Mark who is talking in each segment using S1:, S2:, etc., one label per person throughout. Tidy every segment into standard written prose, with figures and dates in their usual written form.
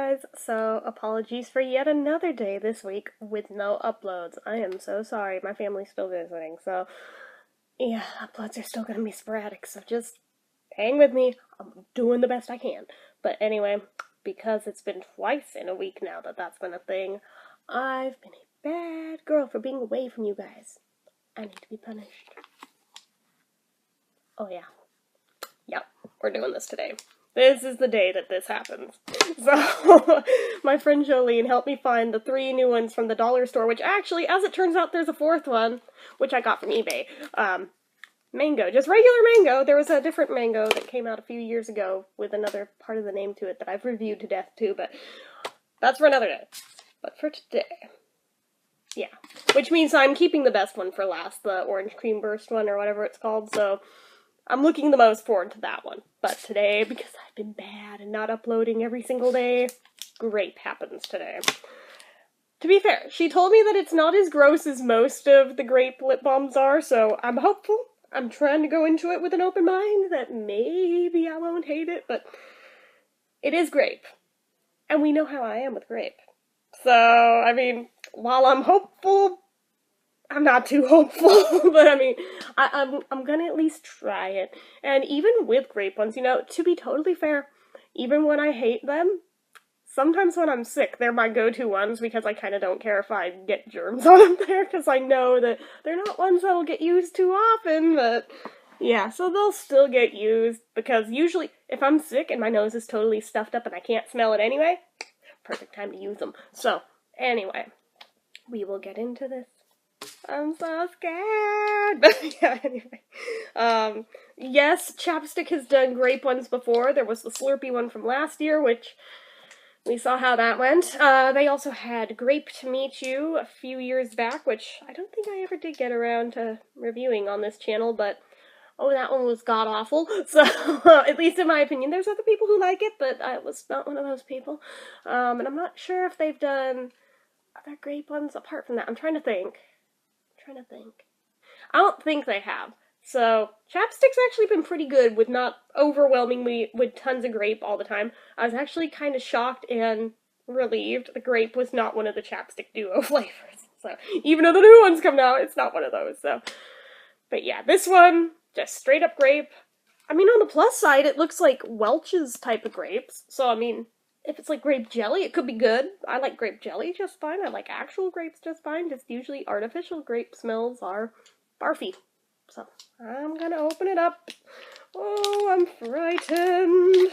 S1: guys, so apologies for yet another day this week with no uploads. I am so sorry, my family's still visiting, so yeah, uploads are still gonna be sporadic, so just hang with me. I'm doing the best I can. But anyway, because it's been twice in a week now that that's been a thing, I've been a bad girl for being away from you guys. I need to be punished. Oh yeah. Yep, we're doing this today. This is the day that this happens. So, my friend Jolene helped me find the 3 new ones from the dollar store, which actually, as it turns out, there's a 4th one, which I got from eBay. Mango, just regular mango. There was a different mango that came out a few years ago with another part of the name to it that I've reviewed to death too, but that's for another day. But for today, yeah. Which means I'm keeping the best one for last, the orange cream burst one or whatever it's called, so I'm looking the most forward to that one. But today, because I've been bad and not uploading every single day, grape happens today. To be fair, she told me that it's not as gross as most of the grape lip balms are, so I'm hopeful. I'm trying to go into it with an open mind that maybe I won't hate it, but it is grape. And we know how I am with grape. So, I mean, while I'm hopeful, I'm not too hopeful, but I mean, I'm gonna at least try it. And even with grape ones, you know, to be totally fair, even when I hate them, sometimes when I'm sick, they're my go-to ones because I kind of don't care if I get germs on them there, because I know that they're not ones that'll get used too often, but yeah, so they'll still get used, because usually, if I'm sick and my nose is totally stuffed up and I can't smell it anyway, perfect time to use them. So, anyway, we will get into this. I'm so scared! But yeah, anyway. Yes, Chapstick has done grape ones before. There was the Slurpee one from last year, which we saw how that went. They also had Grape to Meet You a few years back, which I don't think I ever did get around to reviewing on this channel, but oh, that one was god-awful. So, at least in my opinion. There's other people who like it, but I was not one of those people. And I'm not sure if they've done other grape ones apart from that. I'm trying to think. I don't think they have. So, Chapstick's actually been pretty good with not overwhelmingly with tons of grape all the time. I was actually kind of shocked and relieved the grape was not one of the Chapstick Duo flavors. So, even though the new ones come out, it's not one of those, so. But yeah, this one, just straight up grape. I mean, on the plus side, it looks like Welch's type of grapes. So, I mean, if it's like grape jelly, it could be good. I like grape jelly just fine. I like actual grapes just fine. Just usually artificial grape smells are barfy. So, I'm gonna open it up. Oh, I'm frightened.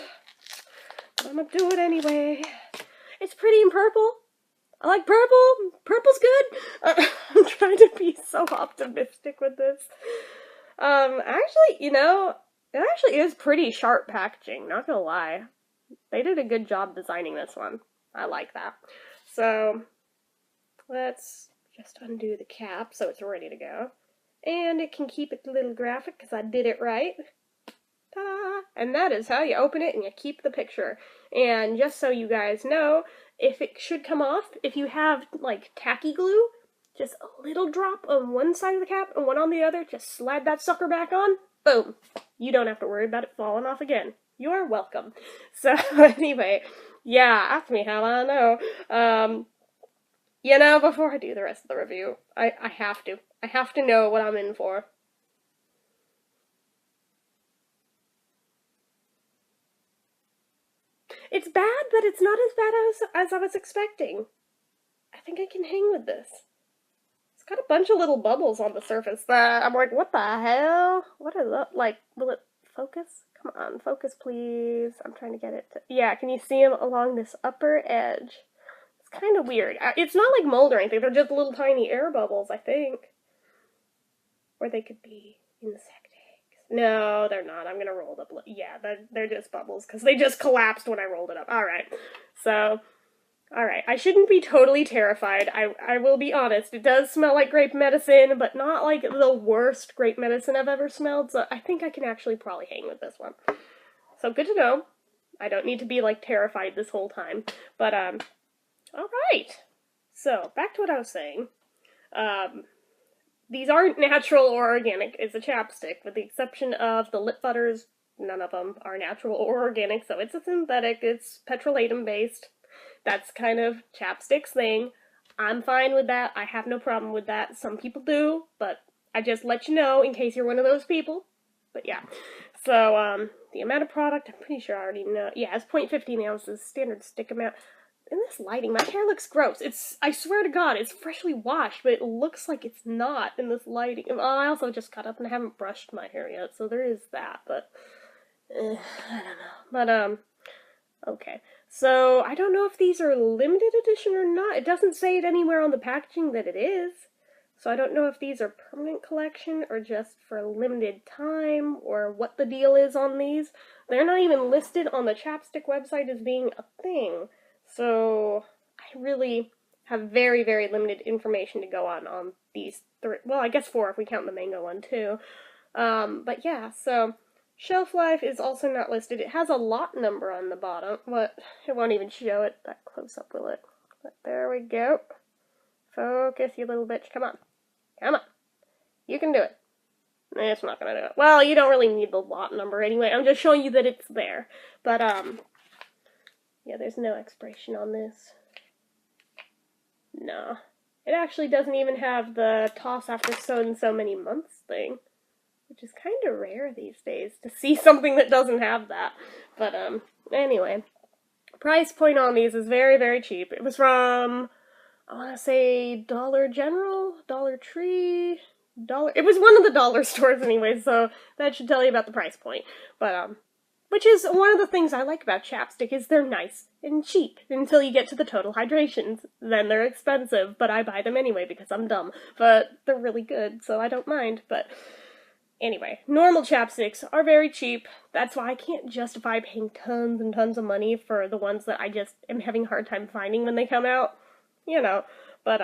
S1: But I'm gonna do it anyway. It's pretty in purple. I like purple. Purple's good. I'm trying to be so optimistic with this. Actually, you know, it actually is pretty sharp packaging, not gonna lie. They did a good job designing this one. I like that. So, let's just undo the cap so it's ready to go. And it can keep its little graphic because I did it right. Ta-da! And that is how you open it and you keep the picture. And just so you guys know, if it should come off, if you have, like, tacky glue, just a little drop on one side of the cap and one on the other, just slide that sucker back on, boom! You don't have to worry about it falling off again. You're welcome. So, anyway, yeah, ask me how I know. You know, before I do the rest of the review, I have to. I have to know what I'm in for. It's bad, but it's not as bad as I was expecting. I think I can hang with this. It's got a bunch of little bubbles on the surface that I'm like, what the hell? What is that? Like, will it focus? Come on, focus please. I'm trying to get it to... Yeah, can you see them along this upper edge? It's kind of weird. It's not like mold or anything. They're just little tiny air bubbles, I think. Or they could be insect eggs. No, they're not. I'm gonna roll it up. Yeah, they're just bubbles, because they just collapsed when I rolled it up. Alright. So, alright. I shouldn't be totally terrified. I will be honest. It does smell like grape medicine, but not like the worst grape medicine I've ever smelled, so I think I can actually probably hang with this one. So, good to know. I don't need to be, like, terrified this whole time. But, alright. So, back to what I was saying. These aren't natural or organic. It's a chapstick, with the exception of the lip butters. None of them are natural or organic, so it's a synthetic. It's petrolatum based. That's kind of Chapstick's thing. I'm fine with that. I have no problem with that. Some people do, but I just let you know in case you're one of those people. But yeah. So, the amount of product, I'm pretty sure I already know. Yeah, it's 0.15 ounces, standard stick amount. In this lighting, my hair looks gross. I swear to God, it's freshly washed, but it looks like it's not in this lighting. Oh, I also just cut up and haven't brushed my hair yet, so there is that, but, I don't know. But, okay. So, I don't know if these are limited edition or not. It doesn't say it anywhere on the packaging that it is. So I don't know if these are permanent collection or just for a limited time or what the deal is on these. They're not even listed on the Chapstick website as being a thing. So I really have very, very limited information to go on these three. Well, I guess 4 if we count the mango one too. But yeah, so shelf life is also not listed. It has a lot number on the bottom, but it won't even show it that close up, will it? But there we go. Focus, you little bitch. Come on. Come on. You can do it. It's not gonna do it. Well, you don't really need the lot number anyway. I'm just showing you that it's there. But, yeah, there's no expiration on this. No. It actually doesn't even have the toss after so and so many months thing. Which is kind of rare these days to see something that doesn't have that. But, anyway. Price point on these is very, very cheap. It was from, I want to say Dollar General, Dollar Tree, it was one of the dollar stores anyway, so that should tell you about the price point. But, which is one of the things I like about Chapstick is they're nice and cheap until you get to the total hydrations. Then they're expensive, but I buy them anyway because I'm dumb. But they're really good, so I don't mind. But anyway, normal chapsticks are very cheap. That's why I can't justify paying tons and tons of money for the ones that I just am having a hard time finding when they come out. You know, but,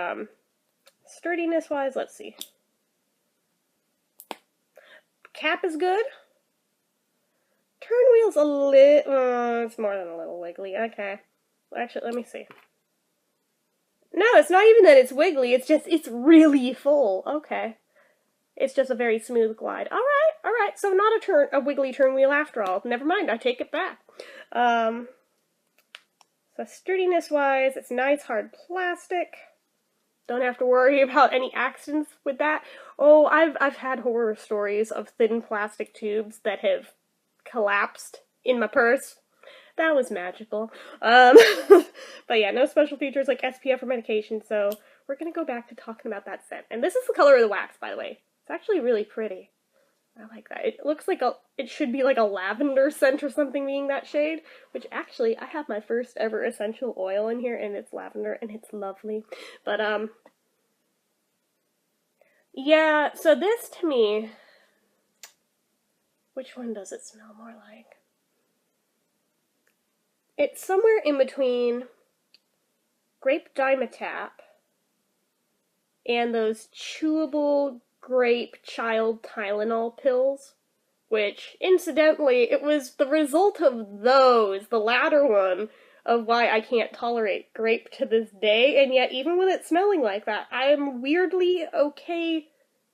S1: sturdiness-wise, let's see. Cap is good. Turnwheel's a little, it's more than a little wiggly, okay. Actually, let me see. No, it's not even that it's wiggly, it's just, it's really full, okay. It's just a very smooth glide. Alright, so not a wiggly turnwheel after all. Never mind, I take it back. So sturdiness-wise, it's nice, hard plastic. Don't have to worry about any accidents with that. Oh, I've had horror stories of thin plastic tubes that have collapsed in my purse. That was magical. But yeah, no special features like SPF or medication, so we're gonna go back to talking about that scent. And this is the color of the wax, by the way. It's actually really pretty. I like that. It looks like it should be like a lavender scent or something being that shade, which actually, I have my first ever essential oil in here, and it's lavender, and it's lovely. But, yeah, so this to me, which one does it smell more like? It's somewhere in between grape Dimetapp and those chewable grape child Tylenol pills, which, incidentally, it was the result of those, the latter one, of why I can't tolerate grape to this day, and yet even with it smelling like that, I am weirdly okay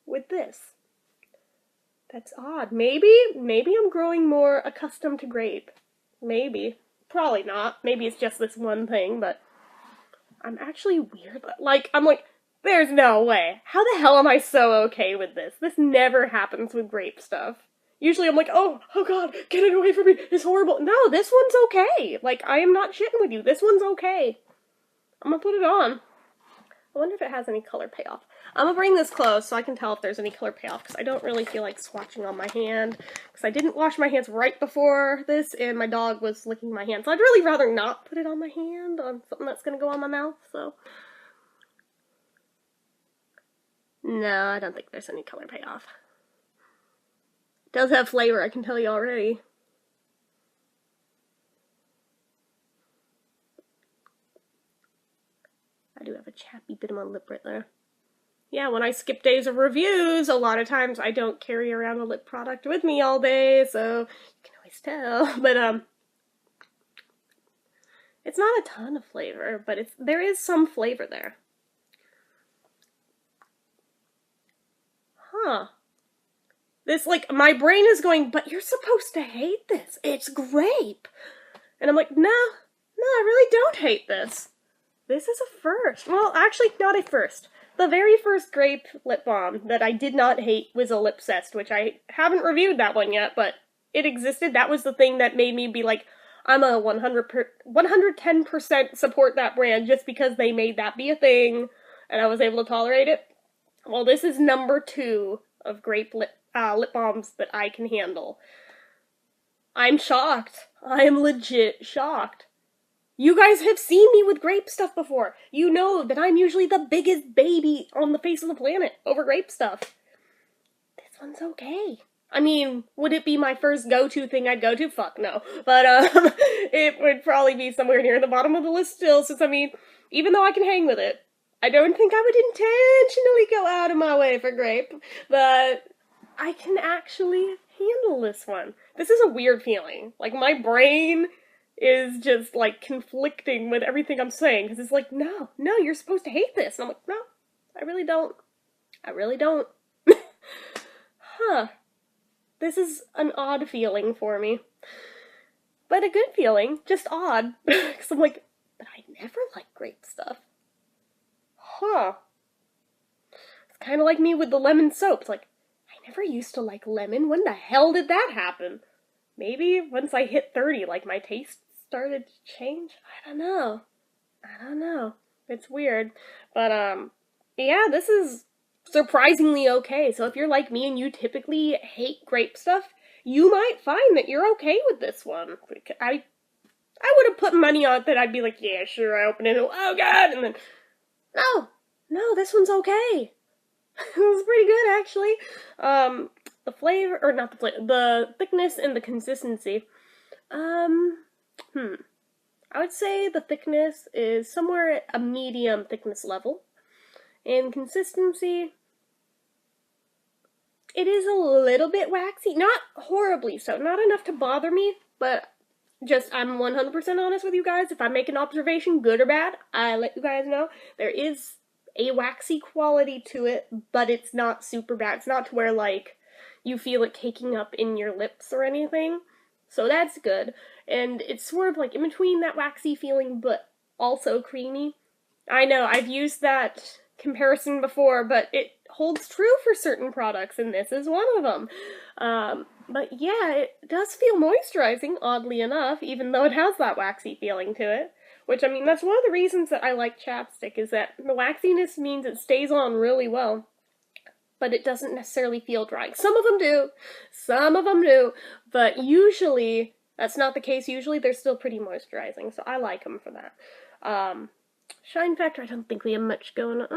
S1: with this. That's odd. Maybe I'm growing more accustomed to grape. Maybe. Probably not. Maybe it's just this one thing, but I'm actually weird. Like, I'm like, there's no way. How the hell am I so okay with this? This never happens with grape stuff. Usually I'm like, oh god, get it away from me, it's horrible. No, this one's okay. Like, I am not shitting with you. This one's okay. I'm gonna put it on. I wonder if it has any color payoff. I'm gonna bring this close so I can tell if there's any color payoff, because I don't really feel like swatching on my hand, because I didn't wash my hands right before this, and my dog was licking my hand, so I'd really rather not put it on my hand, on something that's gonna go on my mouth, so. No, I don't think there's any color payoff. It does have flavor, I can tell you already. I do have a chappy bit of my lip right there. Yeah, when I skip days of reviews, a lot of times I don't carry around a lip product with me all day, so you can always tell. But, it's not a ton of flavor, but there is some flavor there. Huh. This, like, my brain is going, but you're supposed to hate this. It's grape. And I'm like, no, No, I really don't hate this. This is a first. Well, actually, not a first. The very first grape lip balm that I did not hate was a Lipsest, which I haven't reviewed that one yet, but it existed. That was the thing that made me be like, I'm a 110% support that brand just because they made that be a thing, and I was able to tolerate it. Well, this is number 2 of grape lip balms that I can handle. I'm shocked. I am legit shocked. You guys have seen me with grape stuff before. You know that I'm usually the biggest baby on the face of the planet over grape stuff. This one's okay. I mean, would it be my first go-to thing I'd go to? Fuck no. But, it would probably be somewhere near the bottom of the list still, since, I mean, even though I can hang with it, I don't think I would intentionally go out of my way for grape, but I can actually handle this one. This is a weird feeling. Like, my brain is just, like, conflicting with everything I'm saying, because it's like, no, you're supposed to hate this. And I'm like, no, I really don't. I really don't. Huh. This is an odd feeling for me. But a good feeling, just odd. Because I'm like, but I never like grape stuff. Huh. It's kind of like me with the lemon soap. It's like, I never used to like lemon. When the hell did that happen? Maybe once I hit 30, like, my taste started to change? I don't know. It's weird. But, yeah, this is surprisingly okay. So if you're like me and you typically hate grape stuff, you might find that you're okay with this one. I would have put money on it that I'd be like, yeah, sure, I open it, oh god, and then, no, this one's okay. It was pretty good, actually. The flavor, or not the flavor, the thickness and the consistency. I would say the thickness is somewhere at a medium thickness level. And consistency, it is a little bit waxy. Not horribly so, not enough to bother me, but just, I'm 100% honest with you guys. If I make an observation, good or bad, I let you guys know. There is a waxy quality to it, but it's not super bad. It's not to where, like, you feel it caking up in your lips or anything. So that's good. And it's sort of like in between that waxy feeling, but also creamy. I know, I've used that comparison before, but it holds true for certain products, and this is one of them. But yeah, it does feel moisturizing, oddly enough, even though it has that waxy feeling to it. Which, I mean, that's one of the reasons that I like chapstick, is that the waxiness means it stays on really well, but it doesn't necessarily feel drying. Some of them do, but usually that's not the case. Usually they're still pretty moisturizing, so I like them for that. Shine factor, I don't think we have much going on.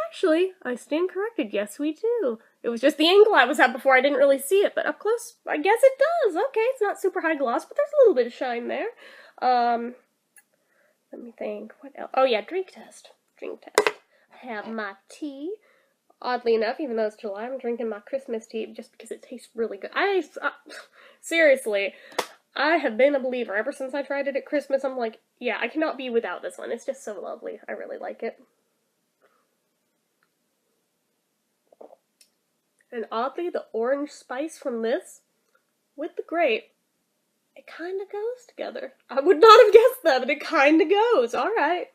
S1: Actually, I stand corrected. Yes, we do. It was just the angle I was at before. I didn't really see it, but up close, I guess it does. Okay, it's not super high gloss, but there's a little bit of shine there. Let me think. What else? Oh yeah, drink test. I have my tea. Oddly enough, even though it's July, I'm drinking my Christmas tea just because it tastes really good. Seriously, I have been a believer. Ever since I tried it at Christmas, I'm like, yeah, I cannot be without this one. It's just so lovely. I really like it. And oddly, the orange spice from this, with the grape, it kind of goes together. I would not have guessed that, but it kind of goes. Alright.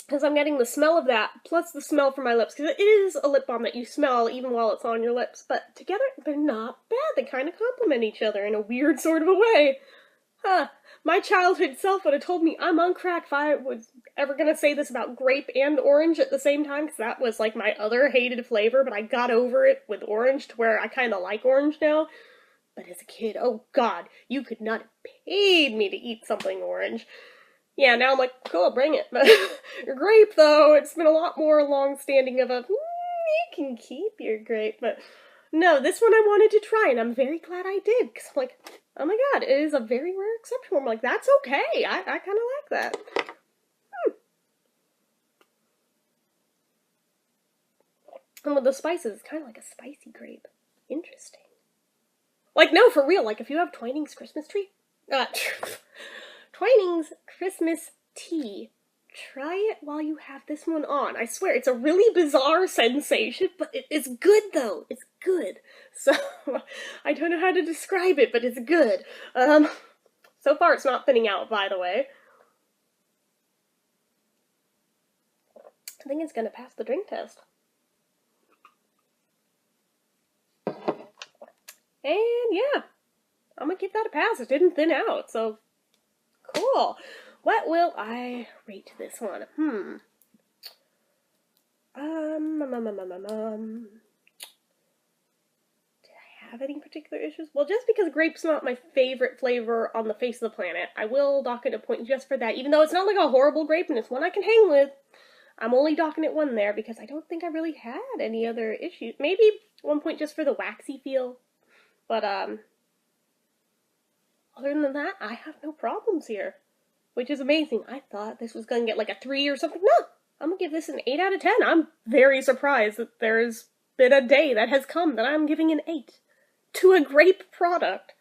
S1: Because I'm getting the smell of that, plus the smell from my lips. Because it is a lip balm that you smell even while it's on your lips. But together, they're not bad. They kind of complement each other in a weird sort of a way. Huh. My childhood self would have told me I'm on crack if I was ever going to say this about grape and orange at the same time. Because that was like my other hated flavor. But I got over it with orange to where I kind of like orange now. But as a kid, oh god, you could not have paid me to eat something orange. Yeah, now I'm like, cool, bring it. But grape, though, it's been a lot more long-standing of a, you can keep your grape. But no, this one I wanted to try, and I'm very glad I did. Because I'm like, oh my god, it is a very rare exception. I'm like, that's okay. I kind of like that. And with the spices, it's kind of like a spicy grape. Interesting. Like, no, for real, like, if you have Twinings Christmas Christmas tea, try it while you have this one on. I swear, it's a really bizarre sensation, but it's good, though. It's good. So, I don't know how to describe it, but it's good. So far it's not thinning out, by the way. I think it's gonna pass the drink test. And yeah, I'm gonna give that a pass. It didn't thin out, so cool. What will I rate this one? Did I have any particular issues? Well, just because grape's not my favorite flavor on the face of the planet, I will dock it a point just for that. Even though it's not like a horrible grape and it's one I can hang with, I'm only docking it 1 there because I don't think I really had any other issues. Maybe 1 point just for the waxy feel. But, other than that, I have no problems here. Which is amazing. I thought this was going to get like a 3 or something. No! I'm going to give this an 8 out of 10. I'm very surprised that there's been a day that has come that I'm giving an 8 to a grape product.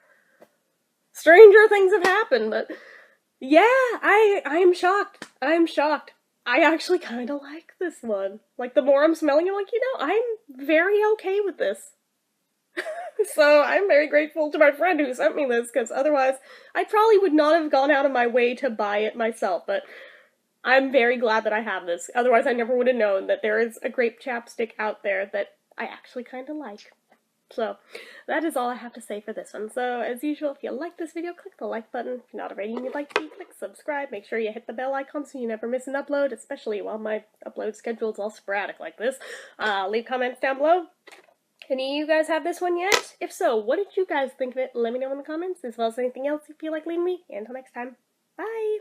S1: Stranger things have happened, but yeah, I am shocked. I'm shocked. I actually kind of like this one. Like, the more I'm smelling, I'm like, you know, I'm very okay with this. So I'm very grateful to my friend who sent me this, because otherwise I probably would not have gone out of my way to buy it myself, but I'm very glad that I have this. Otherwise I never would have known that there is a grape chapstick out there that I actually kind of like. So that is all I have to say for this one. So as usual, if you like this video, click the like button. If you're not already and you'd like to be, click subscribe. Make sure you hit the bell icon so you never miss an upload, especially while my upload schedule is all sporadic like this. Leave comments down below. Any of you guys have this one yet? If so, what did you guys think of it? Let me know in the comments, as well as anything else you feel like leaving me. And until next time, bye!